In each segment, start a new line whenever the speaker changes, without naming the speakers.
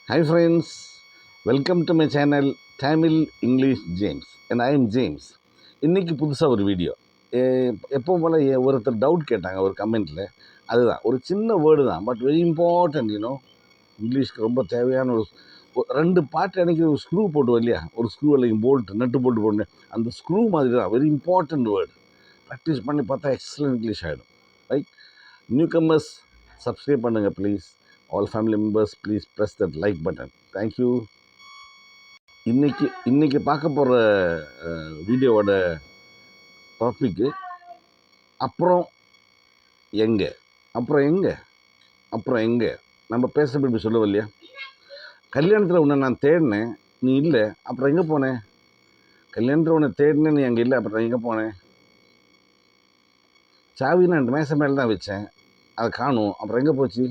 Hi friends, welcome to my channel Tamil English James and I am James. இன்னைக்கு புதுசாக ஒரு video எப்போ போல் ஒருத்தர் டவுட் கேட்டாங்க ஒரு கமெண்ட்டில். அதுதான் ஒரு சின்ன வேர்டு தான், பட் வெரி இம்பார்ட்டன்ட். இங்கிலீஷ்க்கு ரொம்ப தேவையான ரெண்டு பாட்டு அன்றைக்கி ஒரு ஸ்க்ரூ போட்டுவோம் இல்லையா, ஒரு ஸ்க்ரூ அல்லது போல்ட் நட்டு போட்டு போடணும், அந்த ஸ்க்ரூ மாதிரி தான். Very important word. ப்ராக்டிஸ் பண்ணி பார்த்தா எக்ஸலன்ட் இங்கிலீஷ் ஆகிடும். ரைட், நியூ கம்மர்ஸ் சப்ஸ்கிரைப் பண்ணுங்கள் please. All family members please press that like button. Thank you. இன்னைக்கு பார்க்க போகிற வீடியோவோட டாப்பிக்கு அப்புறம் எங்கே. நம்ம பேசுகிறது இப்படி சொல்லுவோம் இல்லையா, கல்யாணத்தில் உன்னை நான் தேடினேன் நீ இல்லை, அப்புறம் எங்கே போனேன். கல்யாணத்தில் உன்னை தேடினேன் நீ அங்கே இல்லை, அப்புறம் எங்கே போனேன். சாவி நான் மேசை மேலே தான் வச்சேன், அதை காணும், அப்புறம் எங்கே போச்சு.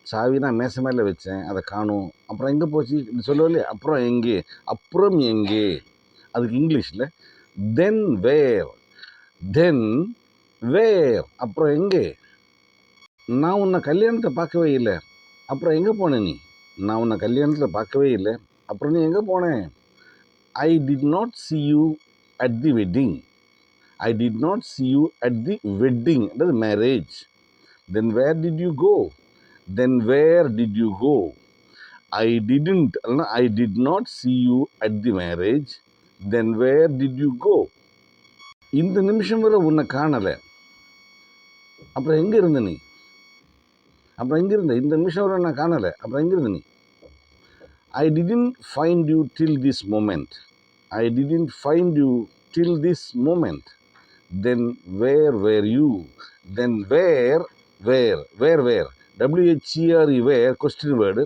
சாவி நான் மேசை மேலே வச்சேன், அதை காணும், அப்புறம் எங்கே போச்சு. இப்படி சொல்லுவோம் இல்லையா, அப்புறம் எங்கே. அப்புறம் எங்கே, அதுக்கு இங்கிலீஷில் தென் வேர். அப்புறம் எங்கே. நான் உன்னை கல்யாணத்தை பார்க்கவே இல்லை, அப்புறம் எங்கே போனேன் நீ. நான் உன்னை கல்யாணத்தில் பார்க்கவே இல்லை, அப்புறம் நீ எங்கே போனேன். I did not see you at the wedding. அதாவது marriage. Then where did you go? I did not see you at the marriage. Then where did you go? இந்த நிமிஷம் வரை உன்னை காணலை, அப்புறம் எங்கே இருந்த நீ. இந்த நிமிஷம் வரை நான் காணலை, அப்புறம் எங்கே இருந்த நீ. I didn't find you till this moment. Then where were you? Where. WHERE, where, question word.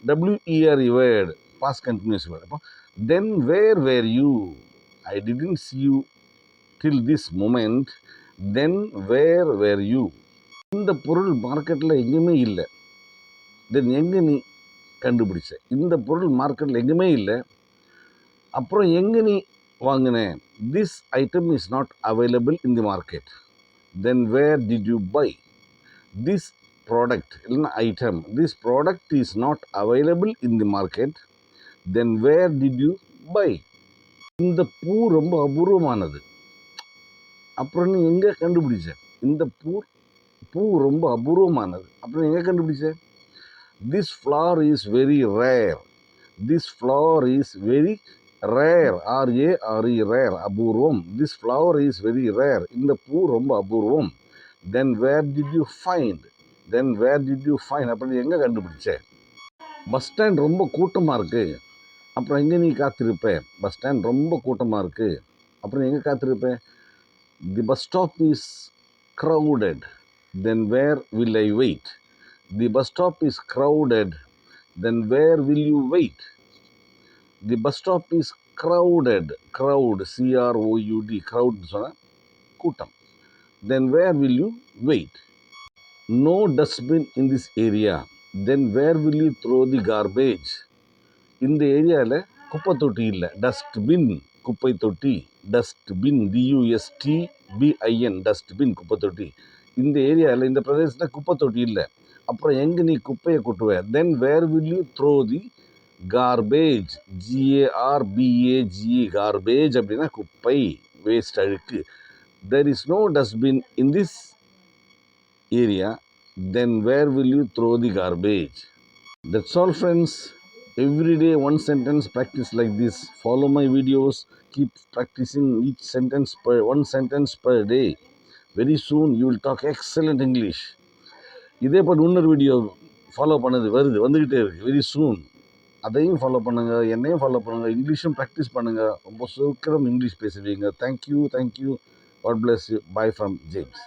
WERE, word, past continuous word. Then where were you? I didn't see you till this moment. Then where were you? இந்த பொருள் மார்க்கெட்டில் எங்கேயுமே இல்லை, தென் எங்கே நீ கண்டுபிடிச்ச. இந்த பொருள் மார்க்கெட்டில் எங்கேயுமே இல்லை, அப்புறம் எங்கே நீ வாங்கின. This item is not available in the market. Then where did you buy. This product இல்லைன்னா item, this product is not available in the market. Then where did you buy. இந்த பூ ரொம்ப அபூர்வமானது, அப்புறம் நீ எங்கே கண்டுபிடிச்ச. இந்த பூ ரொம்ப அபூர்வமானது, அப்புறம் எங்கே கண்டுபிடிச்ச. This flower is very rare. RARE, அபூர்வம். This flower is very rare, இந்த பூ ரொம்ப அபூர்வம். தென் வேர் டிட் யூ ஃபைண்ட். அப்புறம் எங்கே கண்டுபிடிச்ச. பஸ் ஸ்டாண்ட் ரொம்ப கூட்டமாக இருக்குது, அப்புறம் எங்கே நீ காத்திருப்ப. பஸ் ஸ்டாண்ட் ரொம்ப கூட்டமாக இருக்குது, அப்புறம் எங்கே காத்திருப்ப. The bus stop is crowded. Then where will I wait? The bus stop is crowded. Then where will you wait? The bus stop is crowded. Crowd, CROUD, crowd சொன்னால் கூட்டம். Then where will you wait? No dustbin in this area. Then where will you throw the garbage? இந்த ஏரியாவில் குப்பை தொட்டி இல்லை. Dustbin, குப்பை தொட்டி. Dustbin, DUSTBIN, dustbin, குப்பை தொட்டி. இந்த ஏரியாவில், இந்த பிரதேசத்தில் குப்பை தொட்டி இல்லை, அப்புறம் எங்கே நீ குப்பையை கொட்டுவ. Then where will you throw the garbage. GARBAGE, garbage அப்படின்னா குப்பை, வேஸ்ட், அழுக்கு. There is no dustbin in this area. Then where will you throw the garbage? That's all friends. Every day one sentence practice like this. Follow my videos. Keep practicing one sentence per day. Very soon you will talk excellent English. இதே போல் இன்னொரு video follow வந்துக்கிட்டே இருக்குது. Very soon அதையும் follow பண்ணுங்கள், என்னையும் follow பண்ணுங்கள், இங்கிலீஷும் practice பண்ணுங்கள். ரொம்ப சீக்கிரம் இங்கிலீஷ் பேசுவீங்க. Thank you. God bless you. Bye from James.